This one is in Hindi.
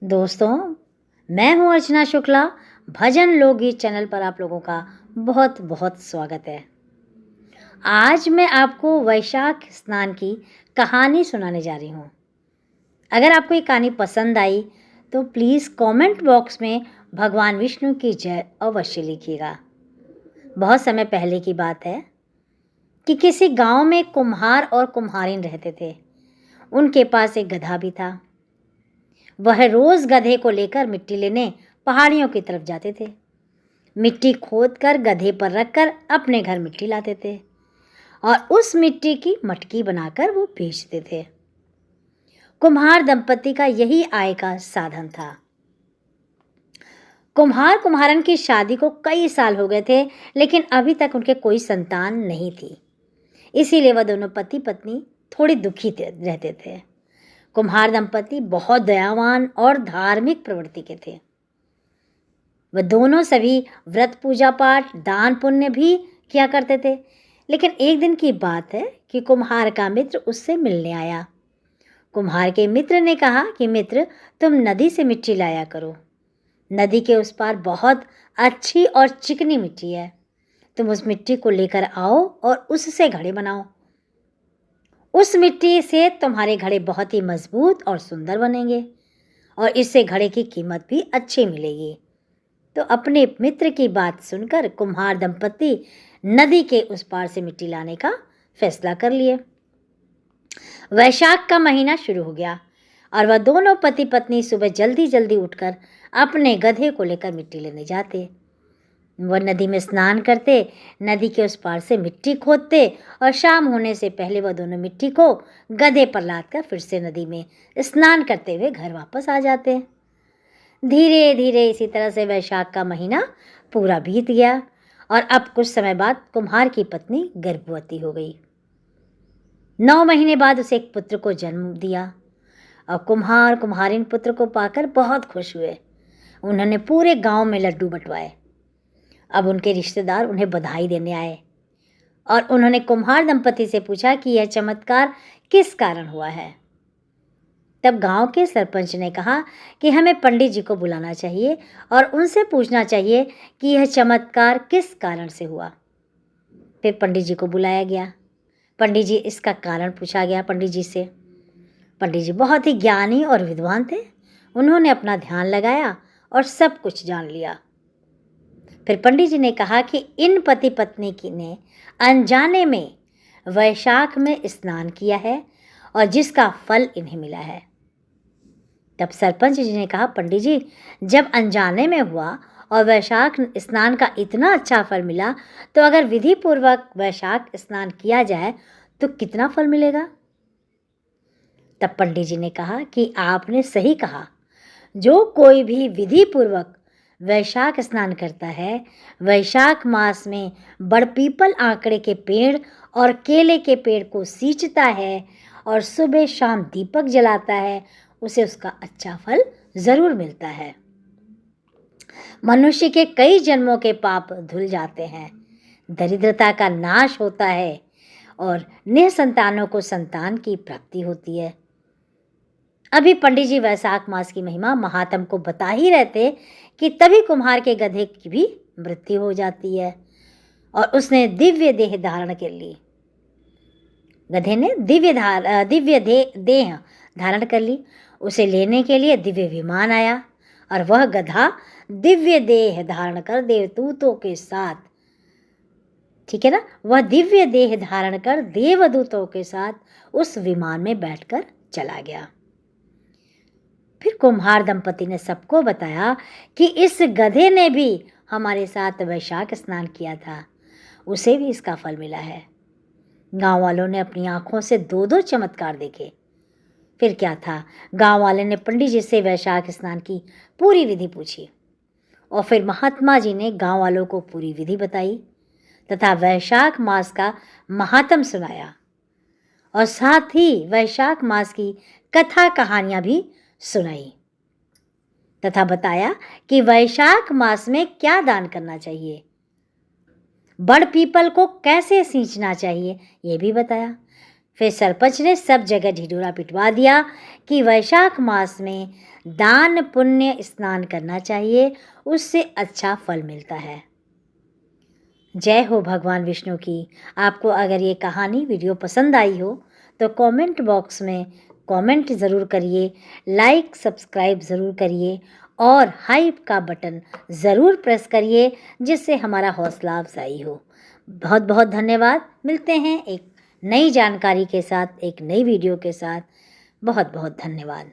दोस्तों, मैं हूँ अर्चना शुक्ला। भजन लोकगीत चैनल पर आप लोगों का बहुत बहुत स्वागत है। आज मैं आपको वैशाख स्नान की कहानी सुनाने जा रही हूँ। अगर आपको ये कहानी पसंद आई तो प्लीज़ कमेंट बॉक्स में भगवान विष्णु की जय अवश्य लिखिएगा। बहुत समय पहले की बात है कि किसी गांव में कुम्हार और कुम्हारिन रहते थे। उनके पास एक गधा भी था। वह रोज गधे को लेकर मिट्टी लेने पहाड़ियों की तरफ जाते थे। मिट्टी खोदकर गधे पर रखकर अपने घर मिट्टी लाते थे और उस मिट्टी की मटकी बनाकर वो बेचते थे। कुम्हार दंपति का यही आय का साधन था। कुम्हार कुम्हारन की शादी को कई साल हो गए थे, लेकिन अभी तक उनके कोई संतान नहीं थी। इसीलिए वह दोनों पति पत्नी थोड़ी दुखी रहते थे। कुम्हार दंपति बहुत दयावान और धार्मिक प्रवृत्ति के थे। वह दोनों सभी व्रत पूजा पाठ दान पुण्य भी किया करते थे। लेकिन एक दिन की बात है कि कुम्हार का मित्र उससे मिलने आया। कुम्हार के मित्र ने कहा कि मित्र, तुम नदी से मिट्टी लाया करो। नदी के उस पार बहुत अच्छी और चिकनी मिट्टी है। तुम उस मिट्टी को लेकर आओ और उससे घड़े बनाओ। उस मिट्टी से तुम्हारे घड़े बहुत ही मजबूत और सुंदर बनेंगे और इससे घड़े की कीमत भी अच्छी मिलेगी। तो अपने मित्र की बात सुनकर कुम्हार दंपति नदी के उस पार से मिट्टी लाने का फैसला कर लिए। वैशाख का महीना शुरू हो गया और वह दोनों पति पत्नी सुबह जल्दी जल्दी उठकर अपने गधे को लेकर मिट्टी लेने जाते। वह नदी में स्नान करते, नदी के उस पार से मिट्टी खोदते और शाम होने से पहले वह दोनों मिट्टी को गधे पर लादकर फिर से नदी में स्नान करते हुए घर वापस आ जाते। धीरे धीरे इसी तरह से वैशाख का महीना पूरा बीत गया और अब कुछ समय बाद कुम्हार की पत्नी गर्भवती हो गई। 9 महीने बाद उसे एक पुत्र को जन्म दिया और कुम्हार कुम्हारिन पुत्र को पाकर बहुत खुश हुए। उन्होंने पूरे गांव में लड्डू बंटवाए। अब उनके रिश्तेदार उन्हें बधाई देने आए और उन्होंने कुम्हार दंपति से पूछा कि यह चमत्कार किस कारण हुआ है। तब गांव के सरपंच ने कहा कि हमें पंडित जी को बुलाना चाहिए और उनसे पूछना चाहिए कि यह चमत्कार किस कारण से हुआ। फिर पंडित जी को बुलाया गया। पंडित जी इसका कारण पूछा गया पंडित जी से। पंडित जी बहुत ही ज्ञानी और विद्वान थे। उन्होंने अपना ध्यान लगाया और सब कुछ जान लिया। फिर पंडित जी ने कहा कि इन पति पत्नी की ने अनजाने में वैशाख में स्नान किया है और जिसका फल इन्हें मिला है। तब सरपंच जी ने कहा, पंडित जी, जब अनजाने में हुआ और वैशाख स्नान का इतना अच्छा फल मिला, तो अगर विधि पूर्वक वैशाख स्नान किया जाए तो कितना फल मिलेगा। तब पंडित जी ने कहा कि आपने सही कहा। जो कोई भी विधि पूर्वक वैशाख स्नान करता है, वैशाख मास में बड़पीपल आंकड़े के पेड़ और केले के पेड़ को सींचता है और सुबह शाम दीपक जलाता है, उसे उसका अच्छा फल जरूर मिलता है। मनुष्य के कई जन्मों के पाप धुल जाते हैं, दरिद्रता का नाश होता है और निसंतानों को संतान की प्राप्ति होती है। अभी पंडित जी वैशाख मास की महिमा महात्म को बता ही रहते कि तभी कुम्हार के गधे की भी मृत्यु हो जाती है और उसने दिव्य देह धारण कर ली। गधे ने दिव्य देह धारण कर ली। उसे लेने के लिए दिव्य विमान आया और वह गधा दिव्य देह धारण कर देवदूतों के साथ, ठीक है ना, वह दिव्य देह धारण कर देवदूतों के साथ उस विमान में बैठकर चला गया। फिर कुम्हार दंपति ने सबको बताया कि इस गधे ने भी हमारे साथ वैशाख स्नान किया था, उसे भी इसका फल मिला है। गांव वालों ने अपनी आंखों से 2-2 चमत्कार देखे। फिर क्या था, गांव वाले ने पंडित जी से वैशाख स्नान की पूरी विधि पूछी और फिर महात्मा जी ने गांव वालों को पूरी विधि बताई तथा वैशाख मास का महात्म सुनाया और साथ ही वैशाख मास की कथा कहानियां भी सुनाई तथा बताया कि वैशाख मास में क्या दान करना चाहिए, बड़ पीपल को कैसे सींचना चाहिए, ये भी बताया। फिर सरपंच ने सब जगह ढिढोरा पिटवा दिया कि वैशाख मास में दान पुण्य स्नान करना चाहिए, उससे अच्छा फल मिलता है। जय हो भगवान विष्णु की। आपको अगर ये कहानी वीडियो पसंद आई हो तो कमेंट बॉक्स में कमेंट ज़रूर करिए, लाइक सब्सक्राइब ज़रूर करिए और हाइप का बटन ज़रूर प्रेस करिए, जिससे हमारा हौसला अफजाई हो। बहुत बहुत धन्यवाद। मिलते हैं एक नई जानकारी के साथ, एक नई वीडियो के साथ। बहुत बहुत धन्यवाद।